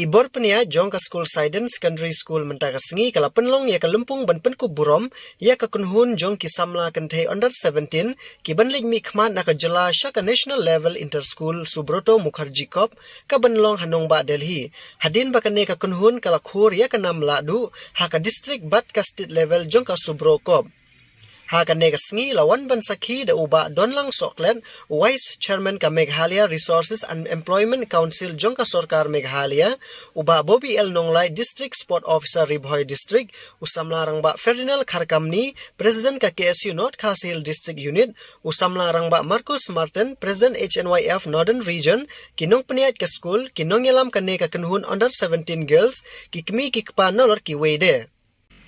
Kibor penia jong ka school Sidon Secondary School mentaka sengi kala penlong ya ka lempung ban penku burom ya ka kunhun jong ki samla kanthe under 17 ki banlig mi khmat na ka jala shaka national level inter school Subroto Mukherjee Cup ka banlong hanong ba Delhi hadin ba kane ka kunhun kala khur ya ka nam ladu ha ka district bat ka state level jong ka Subro Cup ha ka ne ka sengi lawan ban sakhi da uba donlang soklet vice chairman ka Meghalaya Resources and Employment Council jong ka sarkar Meghalaya uba Bobby L Nonglai district sport officer Ribhoi district usamla rang ba Ferdinand Kharkamni president ka KSU North Khasil district unit usamla rang ba Marcus Martin president HNYF Northern region kinong peniat ka school kinong yalam ka ne ka kunhun under 17 girls kikmi kikpa nolor ki wede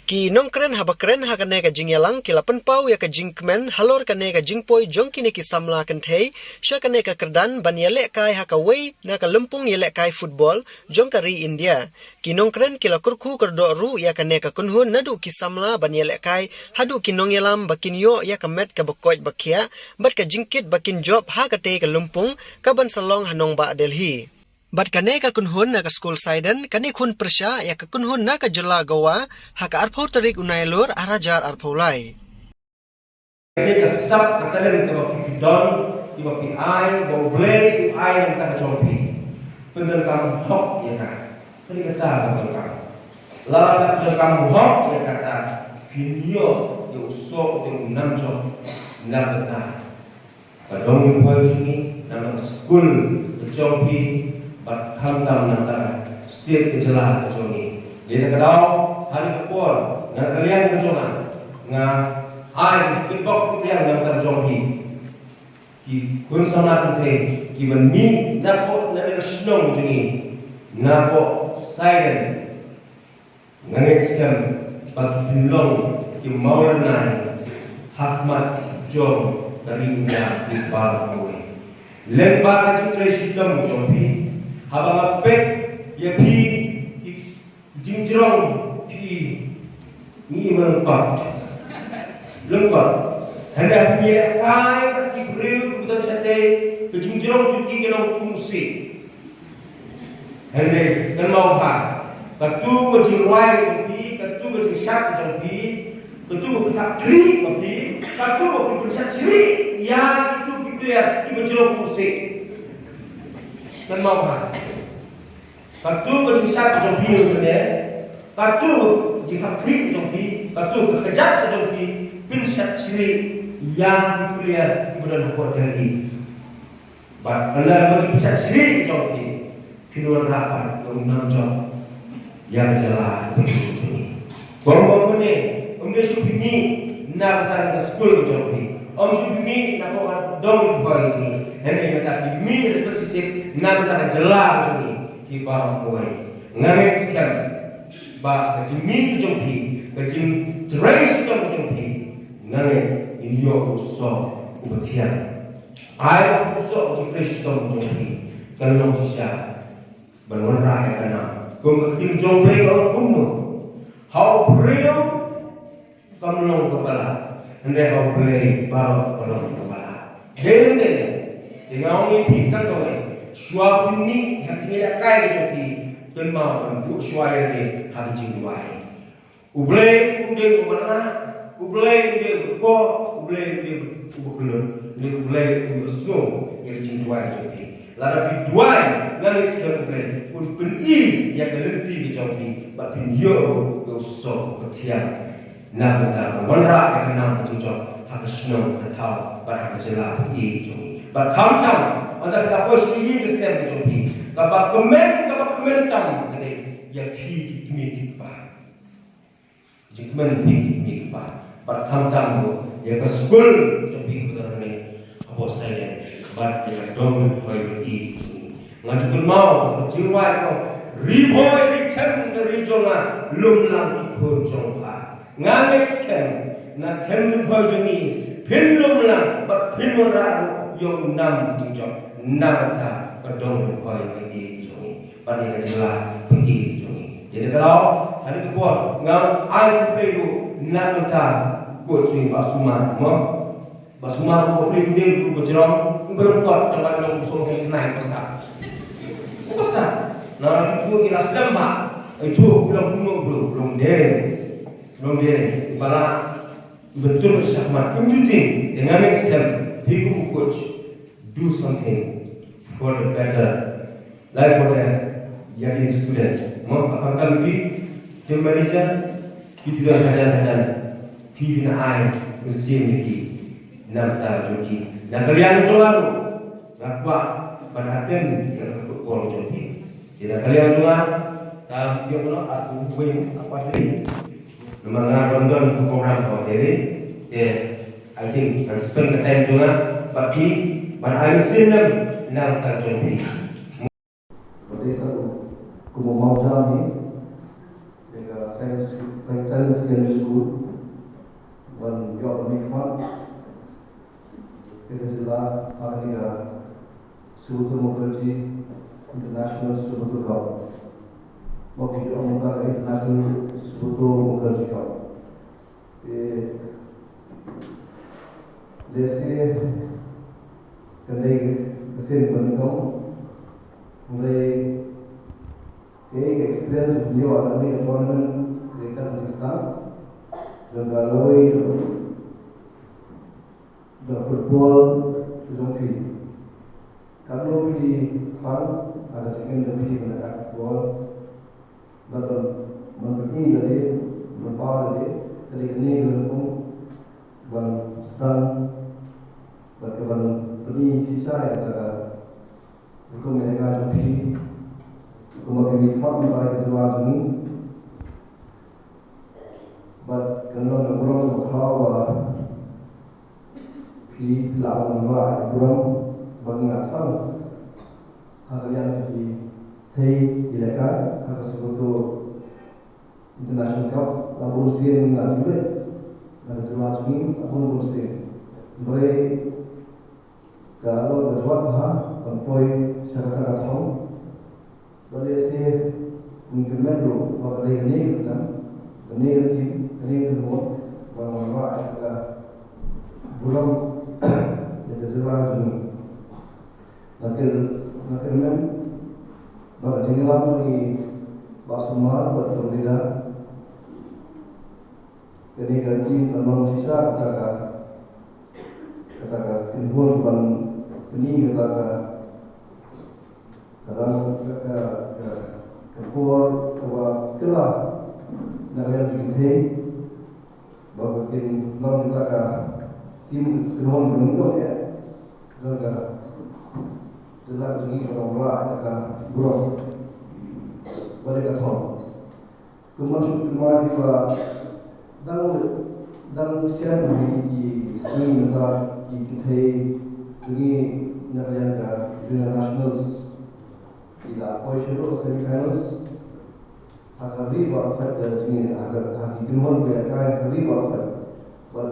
ki nongkren habakren ha kane ka jingyalang kilapan pau ya ka jingkmen halor kane ka jingpoi jong kini ki samla kan thei sha kane ka kerdan ban yale kai ha ka wei na ka lempung yale kai football jong ka ri India ki nongkren kila kurku kerdo ru ya kane ka kunhun nadu ki samla ban yale kai hadu ki nongyalam bakin yo ya ka met ka bakoi bakia bat ka jingkit bakin job ha ka te ka lempung ka ban salong hanong ba Delhi Bat kane ka kunhun na ka school Sidon kane khun persya ya ka kunhun na ka jala gawa ha ka arpau tarik unailur arajar arpaulai. Kane ka sab ka talen ka wapi don ki wapi ai bo blade ai nang ta jompi. Pendel kam hok ya ka. Kane ka ta pendel kam. Lala ka pendel kam hok ya ka ta. Pinyo yo so de unam jom na ta. Ka dong poi ni na school jompi bat hamdam nantara setiap kejelah kejongi. Jadi kadang hari kepor ngan kalian kejongan ngan ai kibok yang nantara jongi. Ki kun sana tu ki benni napo nare snong jengi napo Sidon ngan sekian bat bilong ki maulana hakmat jom dari nya di paroi. Lembar tradisi kamu jongi. Habang apek ya pi jingjrong pi ni melengkap hendak punya kai ki breu betul sate ke jingjrong cuki ke nong fungsi hendak kan mau ha katu ke jingwai pi katu ke jingsat pi katu ke tak kri pi katu ke pensat siri ya itu ki clear ki jingjrong fungsi kan mau ha katu ke satu jompi sebenarnya katu jika klik jompi katu kejap jompi pinsat siri yang kuliah kemudian buat lagi kalau bagi pinsat siri jompi kinuan rapat mengenam jom yang jelas begini bom ini supini nak datang ke sekolah jompi supini nak buat dong boy ini hendak kata ini responsitif nak datang jelas jompi ibarat boy ngangiskan bah kejimi jompi kejim cerai jompi nangis inyo uso ubetian ai uso jepres jompi kalau bisa berwarna kena kejim jompi kalau kumu how breu kamu kepala hendak how breu kalau kepala hende dengan ini kita kau suap ini yang tidak kaya jadi tenma untuk suaya ni hari jingwai. Ublay unde umana, ublay unde ko, ublay unde ubulun, ublay unde snow yang jingwai jadi. Lara viduai ngalis kan ublay pun peni yang kelenti jadi, batin yo so ketiak. Nak betul, wanra yang kenal berjujur, harus snow ketau, berharga jelas ini jadi. Berkamtam anda kita pos ini besar jompi. Kapag komentam kade yang higi kimi pa. Jikman higi pa. Berkamtam ya ke school jompi betul ni. Apa saya kabar yang dong hoi ini. Ngajukul mau jiwai ko riboy richen dari jonga lumlang ikut jongpa. Ngalex ken na tem hoi jongi pinlumlang berpinwara yung nam jong nam ta kedong koi pergi jongi pada kejelah pergi jongi. Jadi kalau hari kepuar ngam ai pelu nam ta ko cui basuma mo basuma ko pelu dia ko jerong belum kuat tempat yang musuh naik besar besar na itu kira sedamba itu belum belum dere bala betul syahmat penjuting dengan sistem people coach do something for the better life for the young student mau akan lebih tim manager kita dah hajar kita ai mesin lagi nak joki dan kalian selalu rakwa perhatian yang football joki tidak kalian juga tak yang aku win apa ini Memang London program kau dari, I think I spend the time juga, tapi I still nam terjadi. Jadi aku mau jalan dengan saya secondary school dan job nikmat. Kita jelas hari ini Subutu Mukherjee International Subutu Cup. Waktu itu muka international Subutu Mukherjee Cup. जैसे कई ऐसे बनता हूँ मुझे एक experience video आता है टूर्नामेंट लेकर पाकिस्तान जो गालोई द फुटबॉल जो भी kalau di fun ada chicken lebih banyak football betul memberi dari berbagai dari ini gelapung dan stand bagaimana beri sisa yang ada itu mereka jadi kemudian fun mereka kejual ini but kalau orang berkhawa di lawan mereka orang mengingatkan hal yang di ilegal harus betul international cup lalu sih mengingat juga ada jemaah ini apun bersih baik kalau berjuang konvoy syarikat tahu boleh sih mungkin dulu pada ini sedang ini semua bahwa ada bulan ada jemaah ini nakirmen bahwa jemaah ini basumar berbeda jadi gaji memang sisa katakan timbul bukan ini katakan dalam kekuat kelah negara kita bahwa tim non katakan tim kenuan bentuk ya negara jelas ini orang katakan buruk boleh katakan kemudian dalam sekian di sini negara kita ini negara junior nationals tidak posisi semifinals agar riba pada jenis agar hati kenuan berkait riba pada but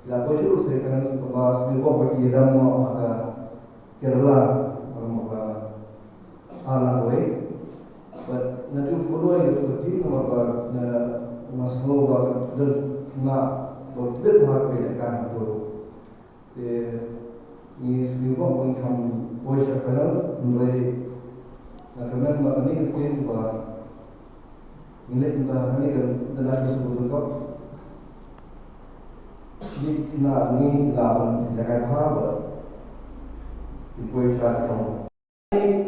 tidak posisi semifinals bahwa semua bagi dalam agar Kerala orang alam way but nanti follow itu tim nama masuk dan na betul harus kan itu ini semua orang yang posisi final mulai karena ini sih bahwa ini kan adalah sesuatu yang ini lawan jaga apa itu posisi final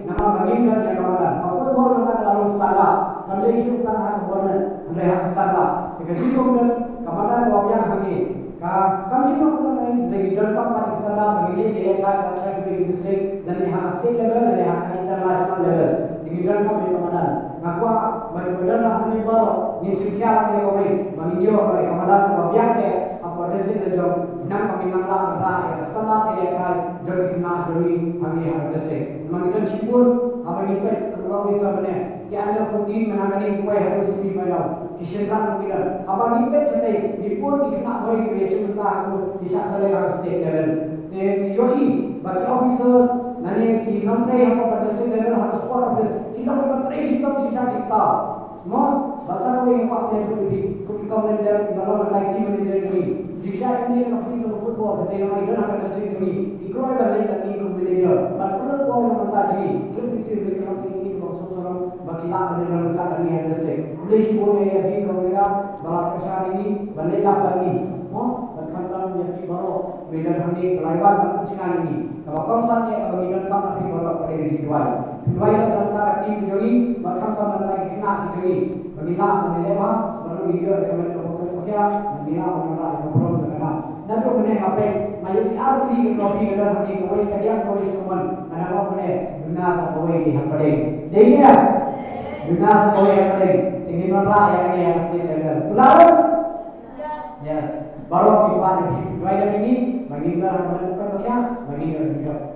nama baginda yang kawan football nak lalu setara Malaysia bukan hak bola mereka setara sekali kemudian kamaran wabian kami kami semua pun dari dampak Pakistan bagi dia kan saya bagi district dan yang state level dan yang international level tinggi dampak di kamaran ngakwa bagi badan lah kami baru ni sikya kami kami bagi dia kamaran wabian ke apa district level nang kami nang lah merah setelah dia kan jadi kena jadi kami harus district Magitan Sipur apa ni kalau bisa mana ya anda putih menangani kue harus semifinal kisahkan mungkin apa ni cetai Sipur dikena boy di BC mentah aku bisa selesai state level dan yoi bagi officer nani di country apa pada state level harus sport office kita berperai sistem sisa di staff mau basar ko yang apa yang jadi commander dalam lagi manager ini jika ini nak football kita yang itu nak district ini ikut balik lagi ke manager but kalau kau nak tadi kita bisa berikan ini kalau seorang lagi. Mo berkantor menjadi baru medan hani kelaiwan mencintai ini. Kalau konsep yang bagian kamar di baru pada dijual. Jual dan tak tim jeli berkantor mentai kena jeli. Bagilah menilai baru video yang berfokus kerja menilai menilai belum terkenal. Dan tu kena apa? Mayu arti trofi dalam hani kawai sekalian kawai sekuman. Ada apa kena guna kawai di hampadeng. Jadi ya guna kawai hampadeng. Tinggi mana yang mesti ada. Lalu yes. Baru kita ini, dua jam ini bagi kita bukan kerja, bagi kita